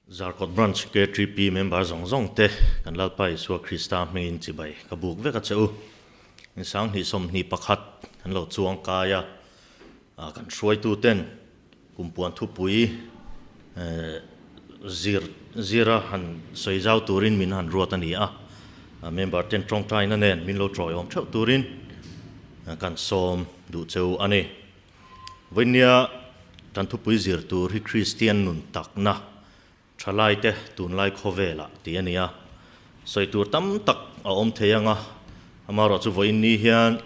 Zarkot branch CKTP member zong te kan lalpai suwa Krista mengin cibai kabuk ve ka cheu insang ni som ni pakhat kan lo chuang kaya kan shuai tu ten Kumpuan Thupui Zirna han soizau turin min han ruatani member ten trong tai na nen min lo troi om cheu turin kan som du cheu ani venia kan Thupui zir tur hi Kristian Nun Takna Thalaite tunlai khawvelah ti ania soitur tam tak a om theyanga amaro chu voin ni hian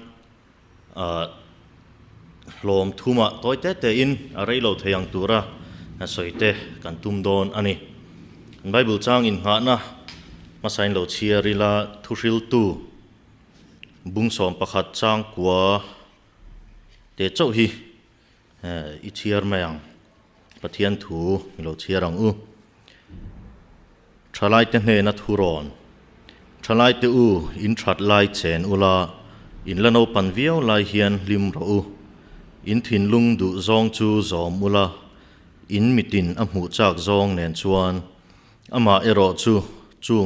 lom thuma toite te in a reilo theyang tura soite kan tum don ani Bible chang in nga na masain lo chiarila thuril tu bungsom pakhat chang kwa te chau hi I chiar mayang pathian thu lo chiarang Thalaite ne na thuron Thalaite in that lai chen ula in lano panviau lai hian lim ro in thin lung du zong chu zom ula in mitin amu chak zong nen chuan ama ero chu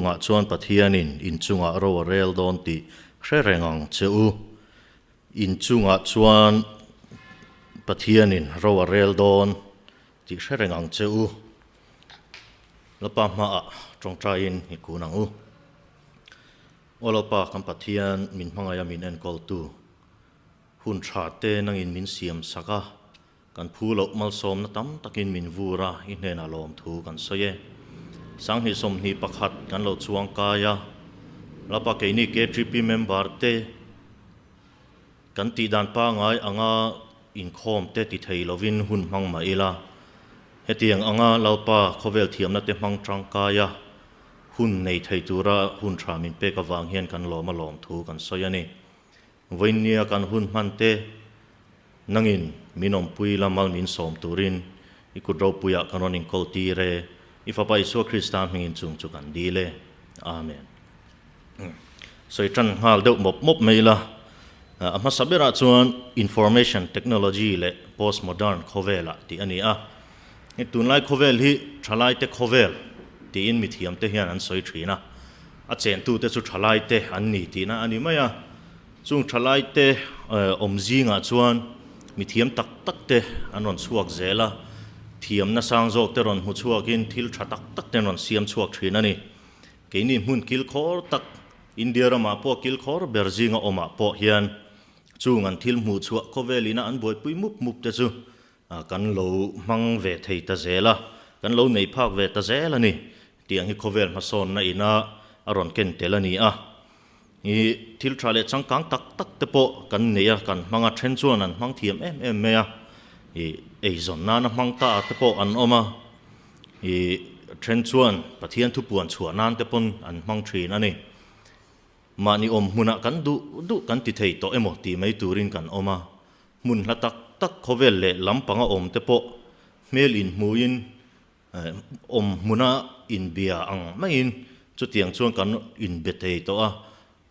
nga chuan pathianin in chunga ro rel don ti hrerengang cheu in chunga chuan pathianin ro rel don ti hrerengang cheu lapa ma trong train hi kunang Olapa kan pathian min mangaya min en kol tu hun thate nang in min siam saka kan phulo mal som na tam takin min vura in hena lom thu kan soye sang hi som hi pakhat kan lo chuang kaya lapa ke ni CKTP member te kan ti dan pa ngai anga in khom te ti thei lovin hun mang ma ila hetiang anga lapa khovel thiam na te mang trang kaya hun nei thei tura hun tha min pe ka wang hian kan lom alom thu kan soyani voinia kan hun man te nangin minom pui lamal min som turin ikudro puya kanonin kolti re ifapai so Krista mingin chung chu kan dile amen so tran hal deuh mop meila ama sabera chuan information technology le postmodern khawvelah ti ani ni tunlai khawvel hi Thalaite khawvel ti in mithiam te hian an soi thina a chen tu te chu Thalaite an ni ti na ani maya chung Thalaite omzinga chuan mithiam tak te anon chuak zela thiam na sang jok te ron hu chuakin thil tha tak te ron siam chuak thina ni keini hun kil khor tak India rama po kil khor berzinga oma po hian chung an thil mu chuak khawvelina an boi pui mup te chu kan lo mang ve thei ta zela kan lo nei phak ve ta zela ni tiang hi khawvel ma son na ina aron ken telani I thil thale changkang tak te po kan neya kan manga then chuan an mang thiam em me zon na mang ta te po an oma then chuan pathian thupuan chuanan te pon an mang thin ani mani huna kan du kan ti thei to emo ti mai turin kan oma mun la tak khawvel le lampanga te po mel in muin muna in bia ang main chu tiang chuan kan in betei to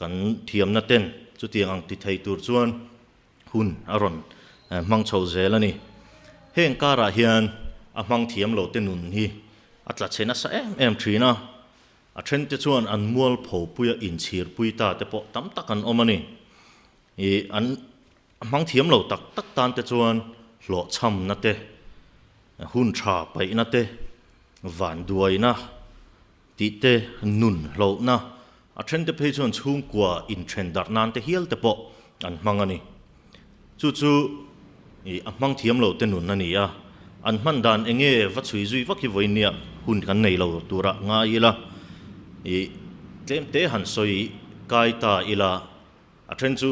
kan thiam na ten chu tiang ang ti thei tur chuan hun aron mang chho zelani heng kara hian a mang thiam lo te nun hi atla chena sa em thina a then te chuan an mual pho puya in chhir pui ta te po tam takan omani an mang thiam lo tak tan te chuan lo cham na te hun tha pai na te van duai na ti te nun lo na a then te pe chuan chung kwa in then dar nan te hial te po an mangani chu a mang thiam lo te nun ani an man dan enge va chui zui va ki voinia hun kan nei lo tura nga ila tlem te han soi kai ta ila a then chu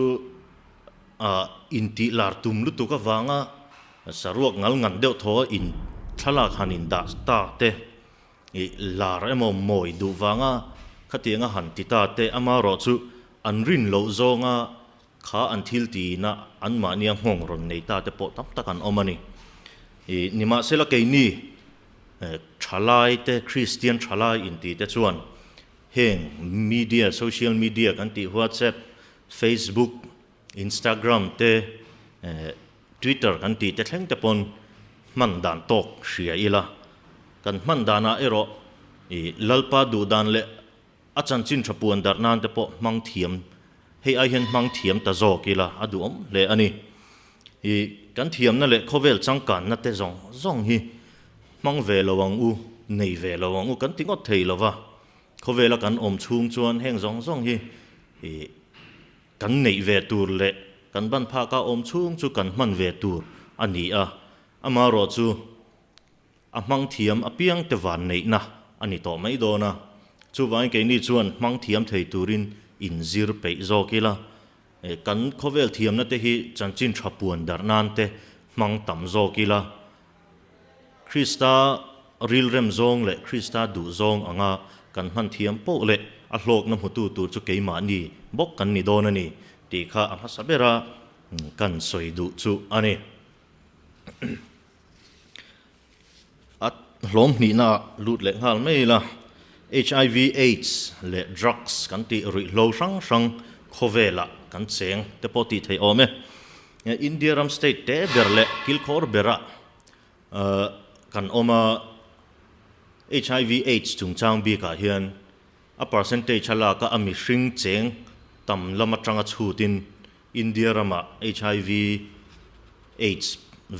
in ti lar tum lu tu ka wanga saruak ngal ngan deuh tho in thalak hanin da ta te lar emo moi du wanga khatianga han ti ta te ama ro chu an rin lo zonga kha an thil ti na an ma nia ngong ron nei ta te po tam takan omani nima sela ke ni Thalaite Christian Thalai in ti te chuan heng media social media kan ti WhatsApp Facebook Instagram te Twitter kan ti te thleng te pon man dan tok hria ila kan man dana ero lalpa du dan le achan chin thapuan dar nan te po mang thiam hei ai hian mang thiam ta zo kila adu om le ani kan thiam na le khovel changkan na te zong hi mang ve lawang u nei ve lawang u kan tingot thei lawa khawvelah kan om chung chuan heng zong hi kan nei ve tur le kan ban pha ka om chung chu kan man ve tur ani ama ro chu a mang thiam a piang te van nei na ani to mai do na chu vai ke ni chuan mang thiam thei turin in zir pe zo kila kan khovel thiam na te hi chanchin thapuan dar nan te mang tam zo kila Krista ril rem zong le Krista du zong anga kan man thiam po le a hlok na mutu tur chu keima ni bok kan ni don ani ti kha a sabera kan soi du chu ani at hlom ni na lut le hal mai la HIV AIDS le drugs kan ti ri lo sang khawvelah kan cheng te poti thei ome India ram state te berle kilkhor bera kan oma HIV AIDS chung chang bi ka hian a percentage hala ka ami hring cheng tam lama tanga chutin India rama HIV AIDS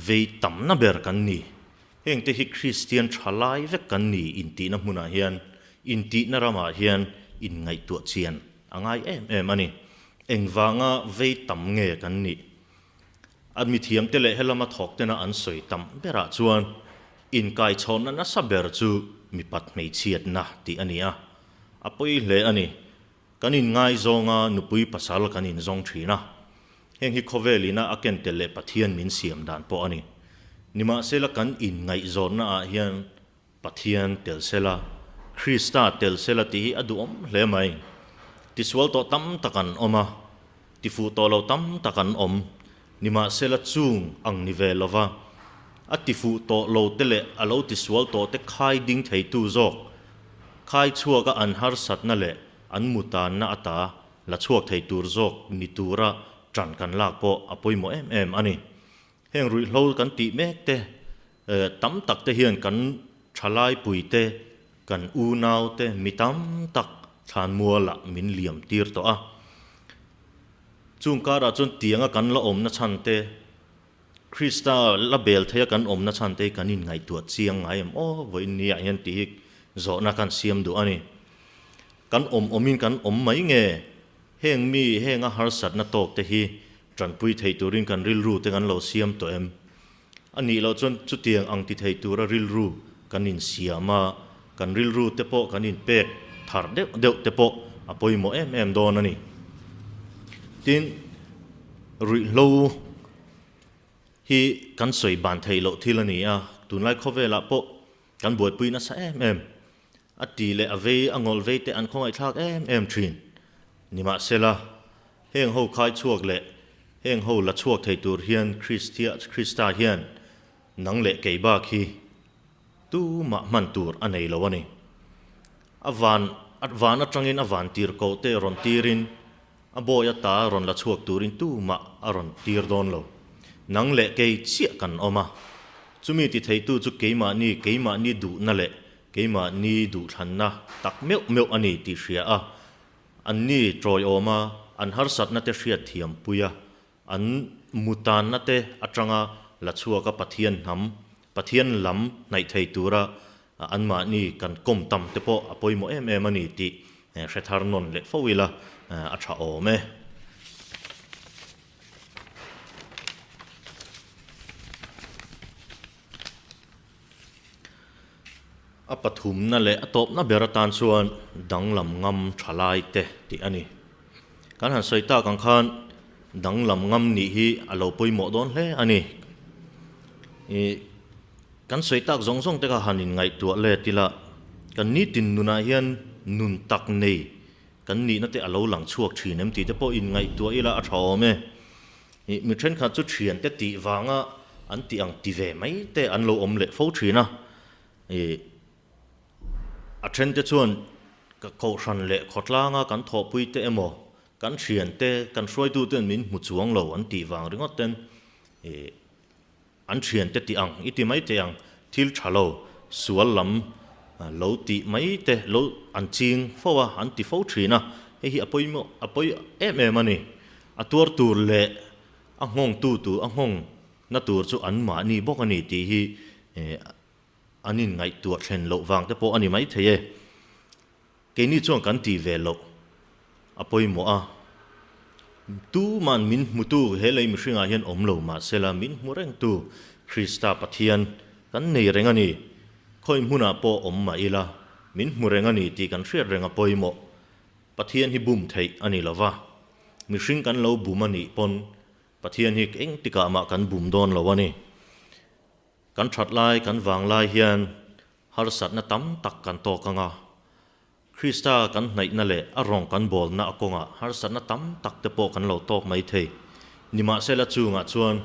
ve tam na ber kan ni heng te hi Christian thalai ve kan ni inti na hmuna hian inti na rama hian in ngai tu chian angai em ani engwanga ve tam nge kan ni admi thiam te le helama thok te na an soi tam bera chuan in kai chon na saber chu mi pat mei chiat na ti ania apoi le ani kanin ngai zonga nupui pasal kanin zong thina heng hi khovelina aken te le pathian min siam dan po ani nima sela kan in ngai zon na hian pathian tel sela Krista tel sela ti adu om le mai ti swal to tam takan oma ti fu to lo tam takan om nima sela chung ang ni ve lova ati fu to lo tele alo ti swal to te khai ding thei tu zok khai chuaga an har sat na le an mutan na ata la chuak thei tur zok ni tura tran kan lak po apoi mo em ani heng rui hlo kan ti mek te tam tak te hian kan thalai pui te kan u nau te mi tam tak than mua la min liam tir to chung kara chun tianga kan la om na chan te Krista la bel thaya kan om na chan te kanin ngai tu chiang ngai em voi ni a hian ti zo na kan siam du ani kan omin kan om mai nge heng mi henga har sat na tok te hi tran pui thei turin kan ril ru te kan lo siam to em ani lo chon chu tiang ang ti thei tur a ril ru kanin siama kan ril ru te po kanin pek thar deuh te po apoi mo em don ani tin rui lo hi kan soi ban thei lo thilani tunlai khawvelah po kan boi pui na sa em ati le ave angol ve te an khongai thak em thin nima sela heng ho khai chuak le heng ho la chuak thei tur hian Krista hian nang le ke ba khi tu ma man tur anei lo ani avan atangin avan tir ko te ron tirin aboya ta ron la chuak turin tu ma aron tir don lo nang le ke chia kan oma chumi ti thei tu chu keima ni du na le keima ni du than na tak meu ani ti hria an ni troi oma an har sat na te hriat thiam puya an mutan na te atanga la chuaka pathian lam nai thei tura an ma ni kan kom tam te po apoi mo em ani ti hre non le fowila a tha ome a pathum na le atop na beratan chuan danglam ngam thalai te ti ani kan han soita kan khan danglam ngam ni hi alo poimo don hle ani kan soitak zong te ka hanin ngai tu le tila kan ni tin nuna hian nun tak nei kan ni na te alo lang chuak thinem ti te po in ngai tu ila a thawme mi then kha chu thian te ti wanga an ti ang ti ve mai te an lo om le fo thina a then te chuan ka ko ran le khotlanga kan tho pui te emo kan thian te kan hroi tu ten min mu chuang lo an ti wang ringot ten an thian te ti ang iti mai te ang thil thalo sual lam lo ti mai te lo an ching fowa an ti fo thina hi apoi em ani atur tur le a ngong tu a ngong na tur chu an ma ni bok ani ti hi anin ngai tur thlen lo wang te po ani mai theye ke ni chuang kan ti ve lo apoi mo a tu man min mutu helai mi hringa hian om lo ma sela min mureng tu Krista pathian kan nei rengani khoi hmuna po om ma ila min murengani ti kan hriat renga poimo pathian hi bum thei ani lova mi hring kan lo bum ani pon pathian hi eng tika ma kan bum don lawani kan that lai kan wang lai hian har sat na tam tak kan to kanga Krista kan nai na le arong kan bol na akonga har sat na tam tak te po kan lo tok mai thei nima sela chunga chuan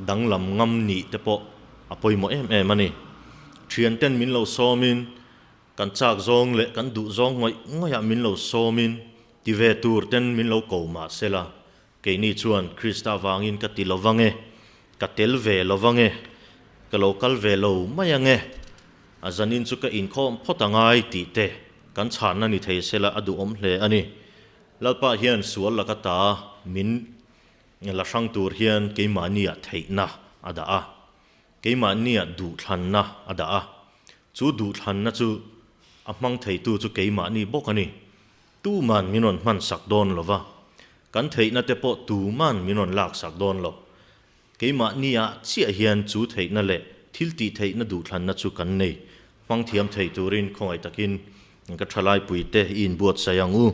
danglam ngam ni te po apoi mo em ani thian ten min lo somin kan chak zong le kan du zong ngoya min lo somin ti ve tur ten min lo ko ma sela ke ni chuan Krista wangin ka ti lovange ka tel ve lovange ka local ve lo mayange azanin chu ka in khom photangai ti te kan chan na ni thei sela adu om hle ani lalpa hian sual la ka ta min la sang tur hian ke mania theina ada a ke mania du thlan na ada a chu du thlan na chu amang thei tu chu ke mani bok ani tu man minon man sak don lova kan theina te po tu man minon lak sak don lo ke mania chia hian chu theina le thil ti theina du thlan na chu kan nei mang thiam thei turin khongai takin ka thalai puite in buat sayangu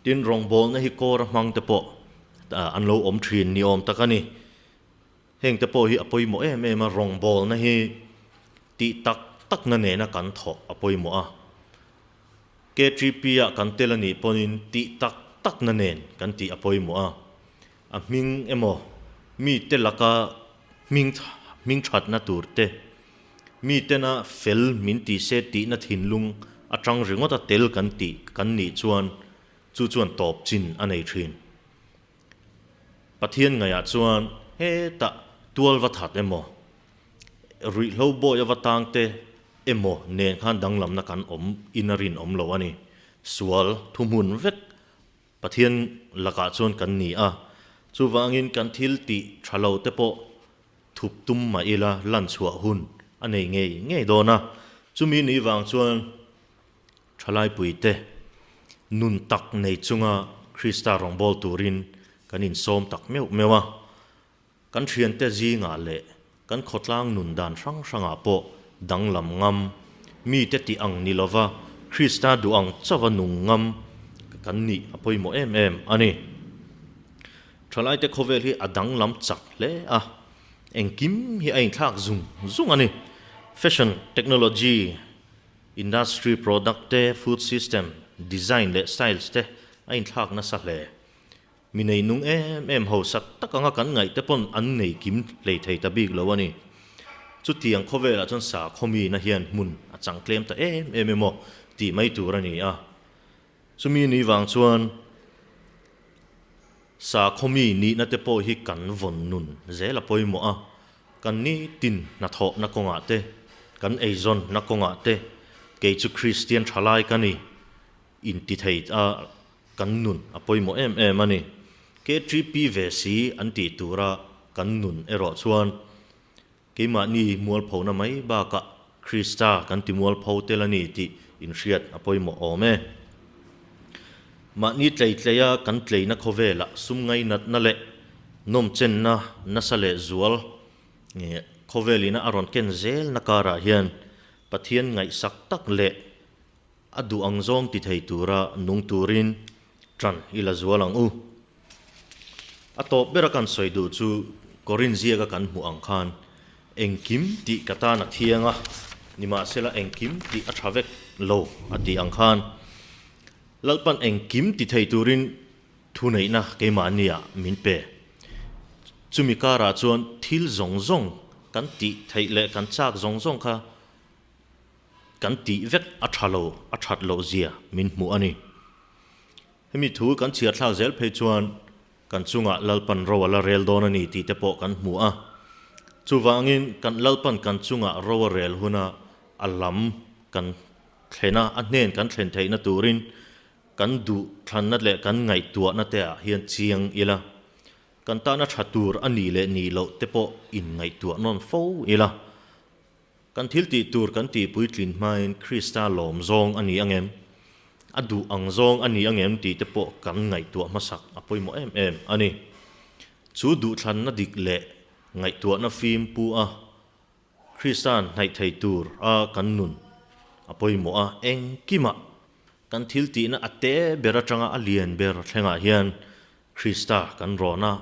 tin rong bol na hi kor mang te po an lo om thin ni om takani heng te po hi apoi mo em rong bol na hi ti tak na ne na kan tho apoi mo a CKTP a kan telani ponin ti tak na nen kan ti apoi mo a ming emo mi te laka ming that na tur te mi te na fel min ti se ti na thin lung atang ringot a tel kan ti kan ni chuan top chin anei thin pathian ngaya chuan he ta tual va that emo ri lo bo ya watang te emo nen khan danglam na kan om inarin om lo ani sual thumun vek pathian laka chuan kan ni a chu wangin kan thil ti thalo te po thup tum ma ila lan chua hun anei ngei dona chumi ni wang chuan thalai puite nun tak nei chunga Krista rongbol turin kanin som tak mewa kan thian te ji nga le kan khotlang nun dan sang po danglam ngam mi te ti ang nilova Krista du ang chawa nung ngam kan ni apoi mo em ani Thalaite khovel hi adang lam chak le engkim hi ain thak zung ani fashion technology industry product te food system design le styles te ain thak na sa le minei nung em ho sat takanga kan ngai te pon an nei kim le thei ta big lo ani chu tiang khowela chon sa khomi na hian mun achang klem ta em mo ti mai tur ani chumi ni wang chuan sa khomi ni na te po hi kan von nun zela poi mo kan ni tin na tho na konga te kan eizon na konga te ke chu Christian thalai kani in ti thei kan nun apoi mo em ani CKTP ve si an ti tura kan nun ero chuan ke ma ni mual pho na mai ba ka Krista kan ti mual pho telani ti in hriat apoi mo ome ma ni tleya kan tleina khawvelah sum ngai nat na le nom chen na sale zual khawvelina aron ken zel na kara hian pathian ngai sak tak le adu angzong ti thei tura nung turin tran ila zualang atop bera kan soidu chu korin zia ka kan mu ang khan engkim ti kata na thianga nima sela engkim ti athavek lo ati ang khan lalpan engkim ti thei turin thunei na ke mania min pe chumi kara chuan thil zong kan ti thei le kan chak zong kha kan ti vek athat lo zia min mu ani hemi thu kan chiar thla zel phei chuan kan chunga lalpan rawala rel don ani ti te po kan mu chuwangin kan lalpan kan chunga rawa rel huna alam kan thena anen kan thlen thei na turin kan du than na le kan ngai tua na te a hian chiang ila kan ta na thatur ani le ni lo te po in ngai tua non fo ila kan thil ti tur kan ti pui tlin main Krista lom zong ani angem adu ang zong ani angem ti te po kan ngai tua masak apoi mo em ani chu du than na dik le ngai tua na phim pu a Kristan nai thei tur a kan nun apoi mo a eng kima kan thil ti na ate bera tanga alien ber thenga hian Krista kan rona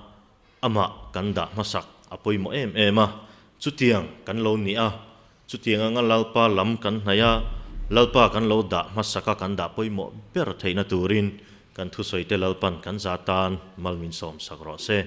ama kan da masak apoi mo em a chutiang kan lo ni a chutiang anga lalpa lam kan hnaya lalpa kan lo da masaka kan da poi mo ber theina turin kan thu soite lalpan kan zatan malmin som sakro se